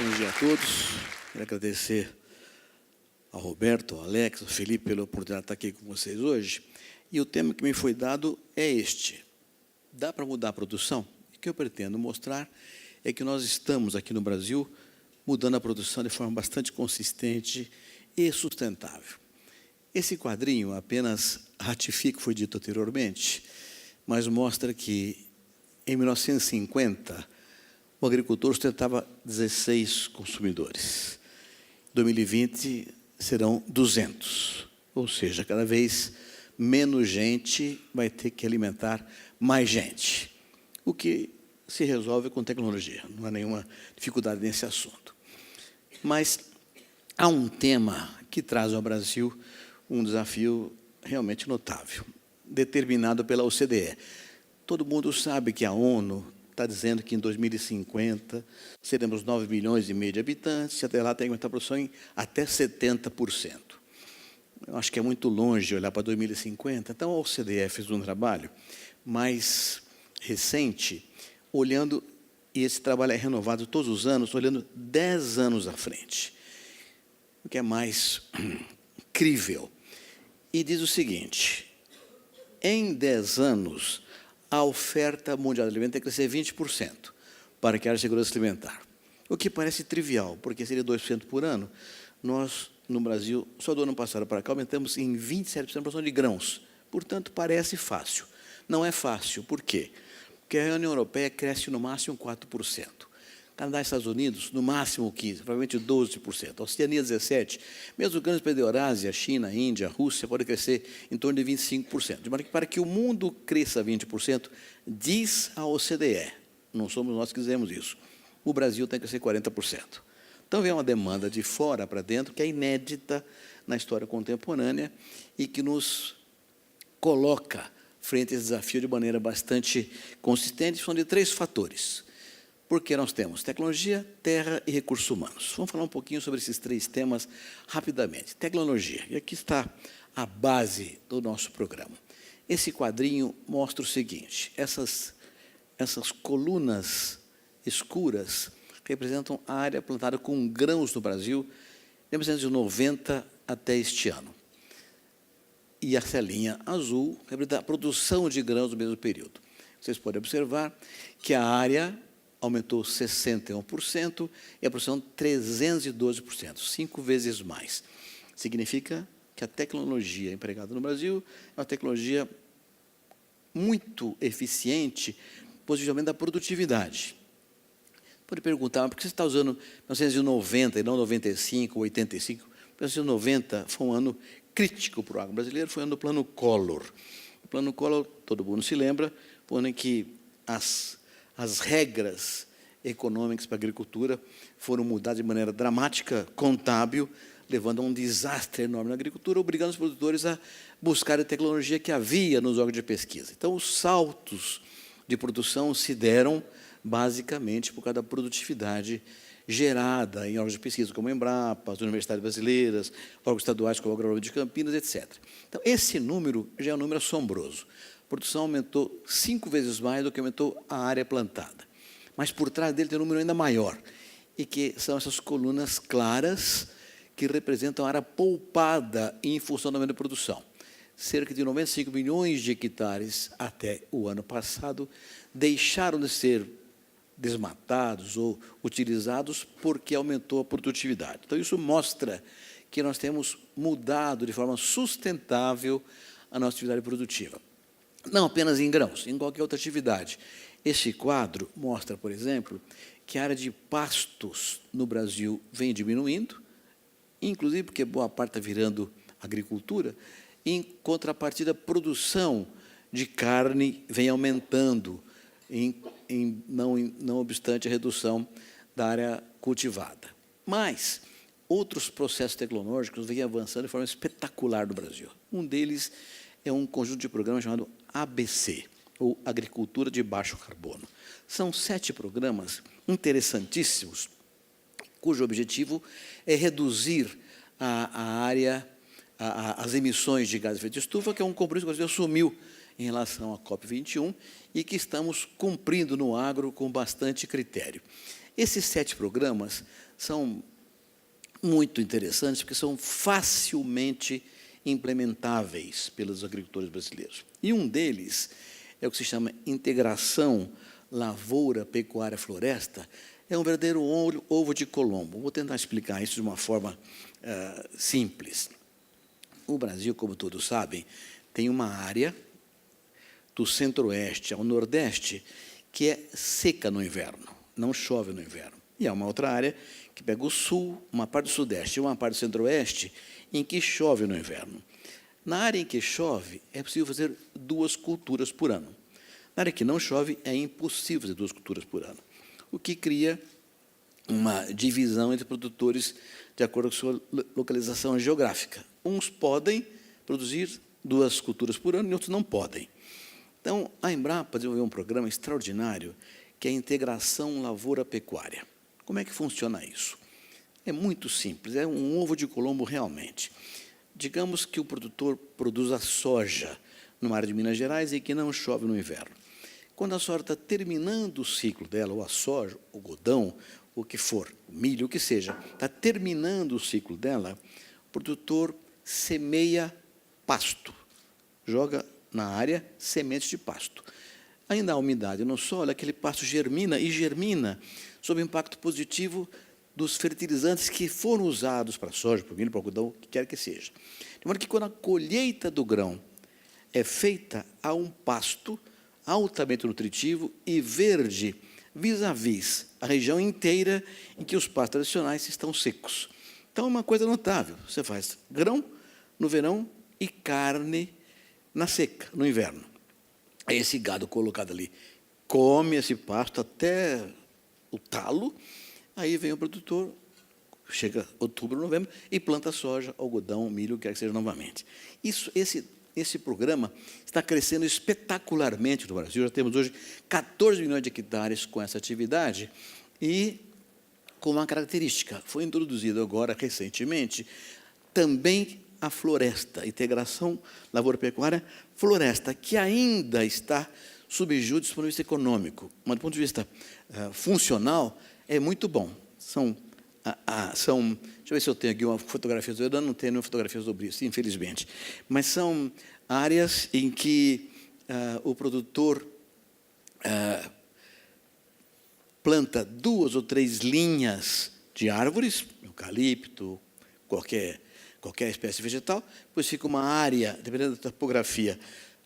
Bom dia a todos. Quero agradecer ao Roberto, ao Alex, ao Felipe pela oportunidade de estar aqui com vocês hoje. E o tema que me foi dado é este. Dá para mudar a produção? O que eu pretendo mostrar é que nós estamos aqui no Brasil mudando a produção de forma bastante consistente e sustentável. Esse quadrinho apenas ratifica o que foi dito anteriormente, mas mostra que, em 1950, o agricultor sustentava 16 consumidores. Em 2020, serão 200. Ou seja, cada vez menos gente vai ter que alimentar mais gente. O que se resolve com tecnologia. Não há nenhuma dificuldade nesse assunto. Mas há um tema que traz ao Brasil um desafio realmente notável, determinado pela OCDE. Todo mundo sabe que a ONU está dizendo que em 2050 seremos 9,5 milhões de habitantes, e até lá tem que aumentar a produção em até 70%. Eu acho que é muito longe olhar para 2050, então a OCDE fez um trabalho mais recente, olhando, e esse trabalho é renovado todos os anos, olhando 10 anos à frente, o que é mais crível. E diz o seguinte: em 10 anos, a oferta mundial de alimentos tem que crescer 20% para que haja segurança alimentar. O que parece trivial, porque seria 2% por ano. Nós, no Brasil, só do ano passado para cá, aumentamos em 27% a produção de grãos. Portanto, parece fácil. Não é fácil. Por quê? Porque a União Europeia cresce no máximo 4%. Canadá e Estados Unidos, no máximo 15%, provavelmente 12%. A Oceania, 17%. Mesmo os grandes países da Eurásia, China, Índia, Rússia, podem crescer em torno de 25%. De maneira que, para que o mundo cresça 20%, diz a OCDE, não somos nós que dizemos isso, o Brasil tem que crescer 40%. Então, vem uma demanda de fora para dentro, que é inédita na história contemporânea e que nos coloca frente a esse desafio de maneira bastante consistente. São de 3 fatores. Porque nós temos tecnologia, terra e recursos humanos. Vamos falar um pouquinho sobre esses 3 temas rapidamente. Tecnologia, e aqui está a base do nosso programa. Esse quadrinho mostra o seguinte: essas colunas escuras representam a área plantada com grãos no Brasil, de 1990 até este ano. E essa linha azul representa a produção de grãos no mesmo período. Vocês podem observar que a área aumentou 61% e a produção 312%, 5 vezes mais. Significa que a tecnologia empregada no Brasil é uma tecnologia muito eficiente, positivamente da produtividade. Pode perguntar, por que você está usando 1990 e não 95 ou 85? 1990 foi um ano crítico para o agro brasileiro, foi o ano do Plano Collor. O Plano Collor, todo mundo se lembra, foi o ano em que as regras econômicas para a agricultura foram mudadas de maneira dramática, contábil, levando a um desastre enorme na agricultura, obrigando os produtores a buscar a tecnologia que havia nos órgãos de pesquisa. Então, os saltos de produção se deram basicamente por causa da produtividade gerada em órgãos de pesquisa, como a Embrapa, as universidades brasileiras, órgãos estaduais como o Agronômico de Campinas, etc. Então, esse número já é um número assombroso. A produção aumentou 5 vezes mais do que aumentou a área plantada. Mas por trás dele tem um número ainda maior, e que são essas colunas claras que representam a área poupada em função do aumento da produção. Cerca de 95 milhões de hectares até o ano passado deixaram de ser desmatados ou utilizados porque aumentou a produtividade. Então, isso mostra que nós temos mudado de forma sustentável a nossa atividade produtiva. Não apenas em grãos, em qualquer outra atividade. Este quadro mostra, por exemplo, que a área de pastos no Brasil vem diminuindo, inclusive porque boa parte está virando agricultura, e, em contrapartida, a produção de carne vem aumentando, não obstante a redução da área cultivada. Mas outros processos tecnológicos vêm avançando de forma espetacular no Brasil. Um deles é um conjunto de programas chamado ABC, ou Agricultura de Baixo Carbono. São 7 programas interessantíssimos, cujo objetivo é reduzir as emissões de gases de efeito de estufa, que é um compromisso que o Brasil assumiu em relação à COP21 e que estamos cumprindo no agro com bastante critério. Esses 7 programas são muito interessantes, porque são facilmente implementáveis pelos agricultores brasileiros. E um deles é o que se chama integração lavoura, pecuária, floresta. É um verdadeiro ovo de Colombo. Vou tentar explicar isso de uma forma simples. O Brasil, como todos sabem, tem uma área do centro-oeste ao nordeste que é seca no inverno, não chove no inverno. E há uma outra área que pega o sul, uma parte do sudeste e uma parte do centro-oeste, em que chove no inverno. Na área em que chove, é possível fazer 2 culturas por ano. Na área que não chove, é impossível fazer 2 culturas por ano, o que cria uma divisão entre produtores de acordo com a sua localização geográfica. Uns podem produzir 2 culturas por ano e outros não podem. Então, a Embrapa desenvolveu um programa extraordinário, que é a integração lavoura-pecuária. Como é que funciona isso? É muito simples, é um ovo de Colombo realmente. Digamos que o produtor produz a soja numa área de Minas Gerais e que não chove no inverno. Quando a soja está terminando o ciclo dela, ou a soja, o algodão, o que for, o milho, o que seja, está terminando o ciclo dela, o produtor semeia pasto, joga na área sementes de pasto. Ainda há umidade no solo, aquele pasto germina e germina sob o impacto positivo dos fertilizantes que foram usados para a soja, para o milho, para o algodão, o que quer que seja. De modo que, quando a colheita do grão é feita a um pasto altamente nutritivo e verde, vis-à-vis a região inteira em que os pastos tradicionais estão secos. Então, é uma coisa notável. Você faz grão no verão e carne na seca, no inverno. Aí esse gado colocado ali come esse pasto até o talo, aí vem o produtor, chega outubro, novembro, e planta soja, algodão, milho, quer que seja novamente. Esse programa está crescendo espetacularmente no Brasil. Já temos hoje 14 milhões de hectares com essa atividade e com uma característica. Foi introduzido agora, recentemente, também a floresta, integração lavoura-pecuária, floresta, que ainda está sob júdice do ponto de vista econômico, mas do ponto de vista funcional, é muito bom. Deixa eu ver se eu tenho aqui uma fotografia, eu não tenho nenhuma fotografia sobre isso, infelizmente, mas são áreas em que o produtor planta 2 ou 3 linhas de árvores, eucalipto, qualquer espécie vegetal, depois fica uma área, dependendo da topografia,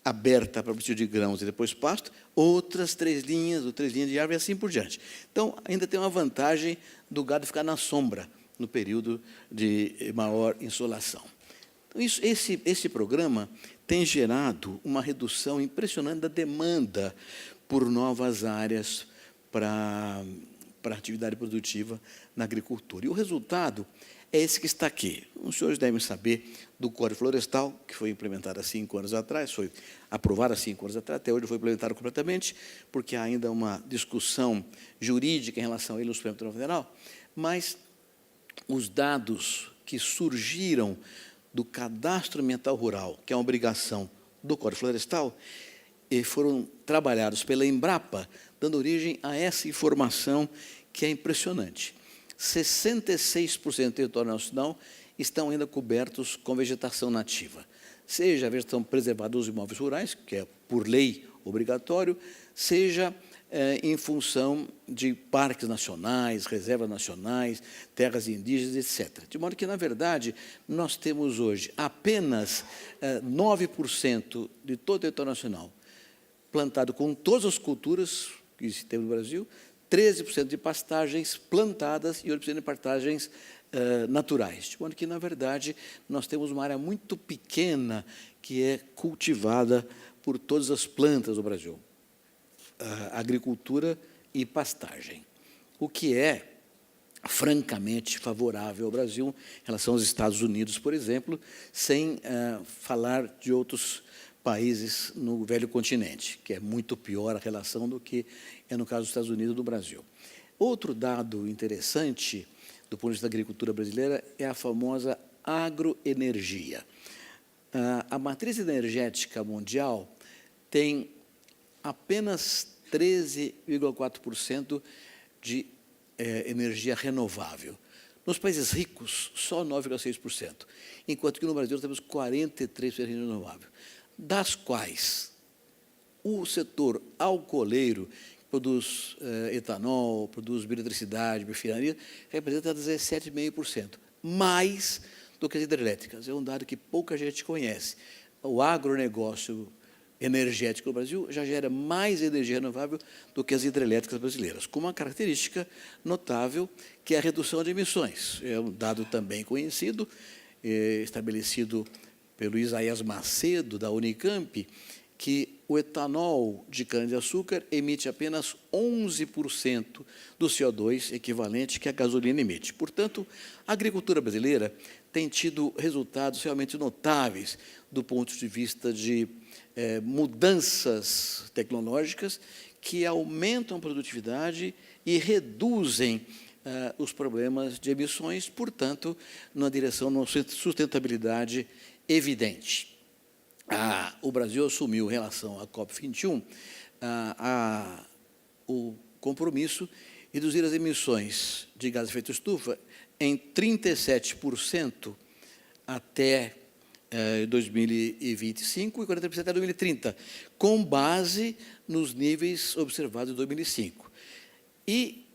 aberta para o plantio de grãos e depois pasto, outras 3 linhas ou 3 linhas de árvore e assim por diante. Então, ainda tem uma vantagem do gado ficar na sombra no período de maior insolação. Então, esse programa tem gerado uma redução impressionante da demanda por novas áreas para a atividade produtiva na agricultura. E o resultado é esse que está aqui. Os senhores devem saber do Código Florestal, que foi implementado há 5 anos atrás, foi aprovado há 5 anos atrás, até hoje foi implementado completamente, porque há ainda uma discussão jurídica em relação a ele no Supremo Tribunal Federal, mas os dados que surgiram do Cadastro Ambiental Rural, que é uma obrigação do Código Florestal, e foram trabalhados pela Embrapa, dando origem a essa informação que é impressionante. 66% do território nacional estão ainda cobertos com vegetação nativa, seja a vegetação preservada dos imóveis rurais, que é por lei obrigatório, seja em função de parques nacionais, reservas nacionais, terras indígenas, etc. De modo que, na verdade, nós temos hoje apenas 9% de todo o território nacional plantado com todas as culturas que se tem no Brasil, 13% de pastagens plantadas e 8% de pastagens naturais. De modo que, na verdade, nós temos uma área muito pequena que é cultivada por todas as plantas do Brasil. Agricultura e pastagem, o que é francamente favorável ao Brasil em relação aos Estados Unidos, por exemplo, sem falar de outros países no velho continente, que é muito pior a relação do que é no caso dos Estados Unidos e do Brasil. Outro dado interessante do ponto de vista da agricultura brasileira é a famosa agroenergia. A matriz energética mundial tem apenas 13,4% de energia renovável. Nos países ricos, só 9,6%, enquanto que no Brasil temos 43% de energia renovável, das quais o setor alcooleiro, que produz etanol, produz bioeletricidade, biofinaria, representa 17,5%, mais do que as hidrelétricas. É um dado que pouca gente conhece. O agronegócio energético no Brasil já gera mais energia renovável do que as hidrelétricas brasileiras, com uma característica notável, que é a redução de emissões. É um dado também conhecido, estabelecido pelo Isaías Macedo, da Unicamp, que o etanol de cana-de-açúcar emite apenas 11% do CO2 equivalente que a gasolina emite. Portanto, a agricultura brasileira tem tido resultados realmente notáveis do ponto de vista de mudanças tecnológicas que aumentam a produtividade e reduzem os problemas de emissões, portanto, numa direção de uma sustentabilidade evidente. O Brasil assumiu, em relação à COP21, o compromisso de reduzir as emissões de gás de efeito estufa em 37% até 2025 e 40% até 2030, com base nos níveis observados em 2005. E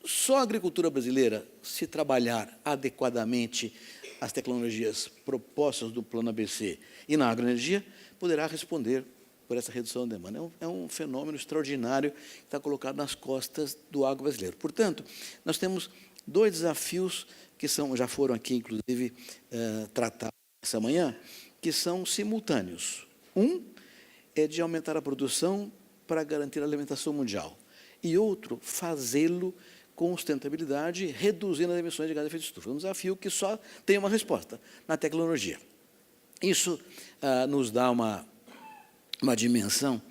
só a agricultura brasileira, se trabalhar adequadamente as tecnologias propostas do Plano ABC e na agroenergia, poderá responder por essa redução da demanda. É um fenômeno extraordinário que está colocado nas costas do agro brasileiro. Portanto, nós temos dois desafios que já foram aqui, inclusive, tratados essa manhã, que são simultâneos. Um é de aumentar a produção para garantir a alimentação mundial, e outro, fazê-lo com sustentabilidade, reduzindo as emissões de gás de efeito estufa. É um desafio que só tem uma resposta, na tecnologia. Isso nos dá uma dimensão.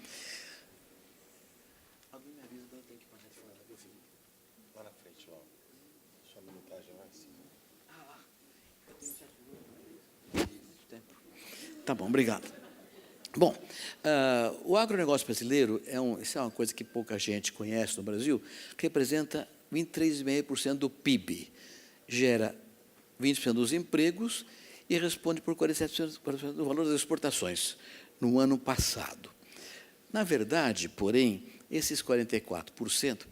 Alguém me avisa que eu tenho que parar de falar, meu filho? Lá na frente, lá. Sua minutagem lá em cima. Eu tenho 7 minutos. Tá bom, obrigado. Bom, o agronegócio brasileiro, isso é uma coisa que pouca gente conhece no Brasil, representa 23,5% do PIB, gera 20% dos empregos e responde por 47% do valor das exportações no ano passado. Na verdade, porém, esses 44%,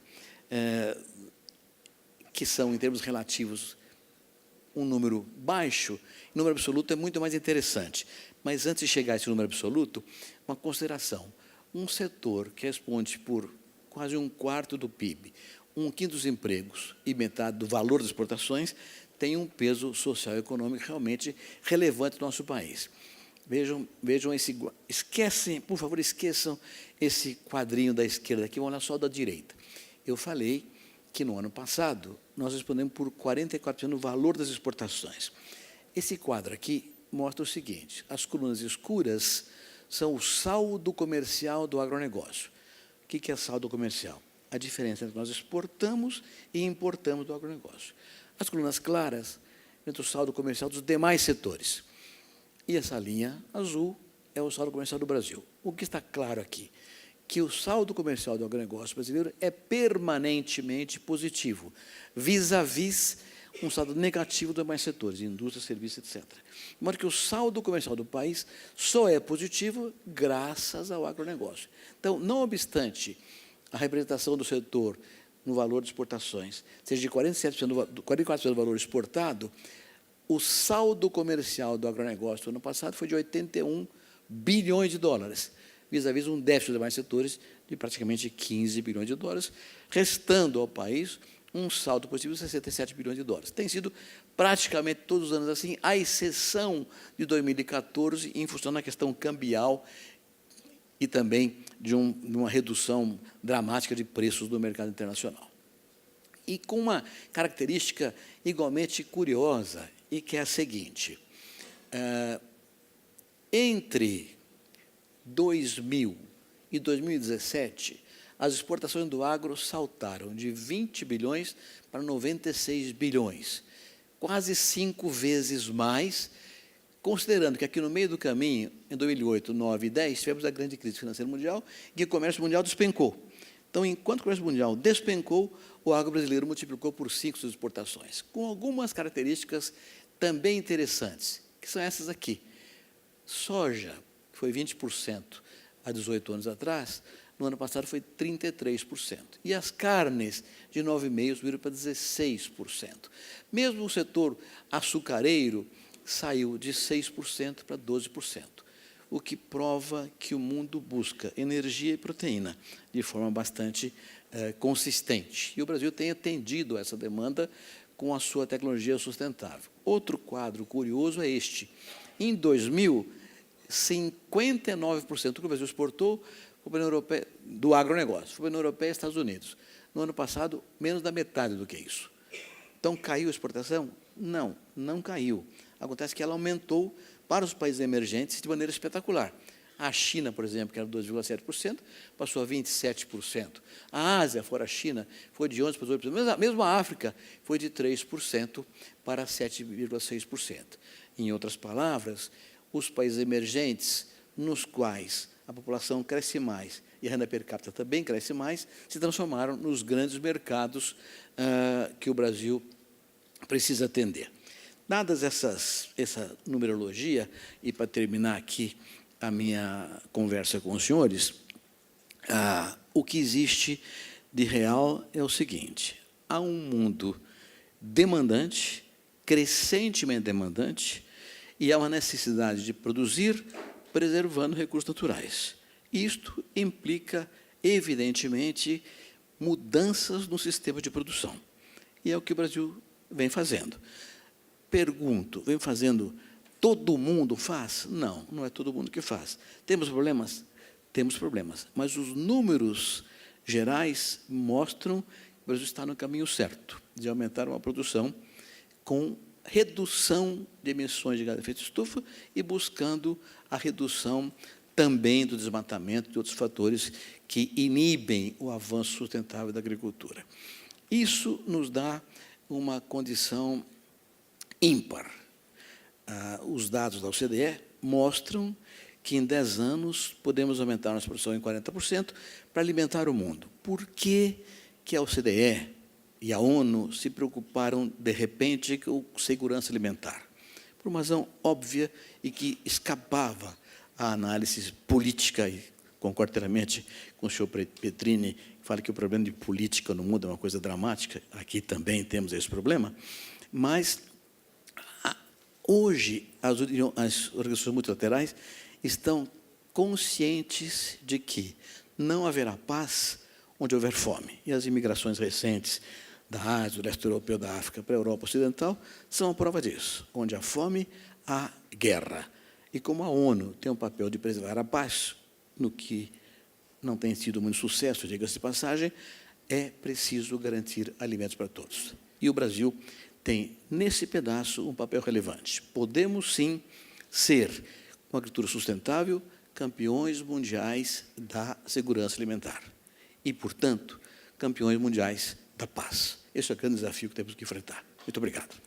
que são, em termos relativos, um número baixo, em número absoluto é muito mais interessante. Mas, antes de chegar a esse número absoluto, uma consideração. Um setor que responde por quase 1/4 do PIB, 1/5 dos empregos e metade do valor das exportações, tem um peso social e econômico realmente relevante no nosso país. Vejam por favor, esqueçam esse quadrinho da esquerda aqui, vamos olhar só da direita. Eu falei que, no ano passado, nós respondemos por 44% do valor das exportações. Esse quadro aqui mostra o seguinte: as colunas escuras são o saldo comercial do agronegócio. O que é saldo comercial? A diferença entre nós exportamos e importamos do agronegócio. As colunas claras, entre o saldo comercial dos demais setores. E essa linha azul é o saldo comercial do Brasil. O que está claro aqui? Que o saldo comercial do agronegócio brasileiro é permanentemente positivo, vis-à-vis um saldo negativo dos demais setores, indústria, serviços, etc. De modo que o saldo comercial do país só é positivo graças ao agronegócio. Então, não obstante a representação do setor no valor de exportações seja de 44% do valor exportado, o saldo comercial do agronegócio do ano passado foi de 81 bilhões de dólares, vis-à-vis um déficit dos demais setores de praticamente 15 bilhões de dólares, restando ao país um saldo positivo de 67 bilhões de dólares. Tem sido praticamente todos os anos assim, à exceção de 2014, em função da questão cambial e também de uma redução dramática de preços do mercado internacional. E com uma característica igualmente curiosa, e que é a seguinte: entre 2000 e 2017, as exportações do agro saltaram de 20 bilhões para 96 bilhões, quase 5 vezes mais, considerando que aqui no meio do caminho, em 2008, 2009 e 2010, tivemos a grande crise financeira mundial e que o comércio mundial despencou. Então, enquanto o comércio mundial despencou, o agro brasileiro multiplicou por 5 suas exportações, com algumas características também interessantes, que são essas aqui. Soja, que foi 20% há 18 anos atrás, no ano passado foi 33%. E as carnes, de 9,5% subiram para 16%. Mesmo o setor açucareiro saiu de 6% para 12%, o que prova que o mundo busca energia e proteína de forma bastante consistente. E o Brasil tem atendido a essa demanda com a sua tecnologia sustentável. Outro quadro curioso é este. Em 2000, 59% do que o Brasil exportou foi para a União Europeia, do agronegócio, foi para a União Europeia e Estados Unidos. No ano passado, menos da metade do que isso. Então, caiu a exportação? Não, não caiu. Acontece que ela aumentou para os países emergentes de maneira espetacular. A China, por exemplo, que era 2,7%, passou a 27%. A Ásia, fora a China, foi de 11% para 18%. Mesmo a África foi de 3% para 7,6%. Em outras palavras, os países emergentes, nos quais a população cresce mais e a renda per capita também cresce mais, se transformaram nos grandes mercados que o Brasil precisa atender. Dadas essa numerologia, e para terminar aqui a minha conversa com os senhores, o que existe de real é o seguinte: há um mundo demandante, crescentemente demandante, e há uma necessidade de produzir preservando recursos naturais. Isto implica, evidentemente, mudanças no sistema de produção. E é o que o Brasil vem fazendo. Pergunto, vem fazendo, todo mundo faz? Não, não é todo mundo que faz. Temos problemas? Temos problemas. Mas os números gerais mostram que o Brasil está no caminho certo, de aumentar uma produção com redução de emissões de gás de efeito de estufa e buscando a redução também do desmatamento e de outros fatores que inibem o avanço sustentável da agricultura. Isso nos dá uma condição ímpar. Os dados da OCDE mostram que em 10 anos podemos aumentar nossa produção em 40% para alimentar o mundo. Por que a OCDE e a ONU se preocuparam, de repente, com segurança alimentar? Por uma razão óbvia e que escapava à análise política, e concordo inteiramente com o senhor Petrini, que fala que o problema de política no mundo é uma coisa dramática. Aqui também temos esse problema, mas hoje as organizações multilaterais estão conscientes de que não haverá paz onde houver fome. E as imigrações recentes da Ásia, do leste europeu, da África para a Europa Ocidental são a prova disso. Onde há fome, há guerra. E como a ONU tem um papel de preservar a paz, no que não tem sido muito sucesso, diga-se de passagem, é preciso garantir alimentos para todos. E o Brasil tem, nesse pedaço, um papel relevante. Podemos, sim, ser, com agricultura sustentável, campeões mundiais da segurança alimentar. E, portanto, campeões mundiais da paz. Esse é o grande desafio que temos que enfrentar. Muito obrigado.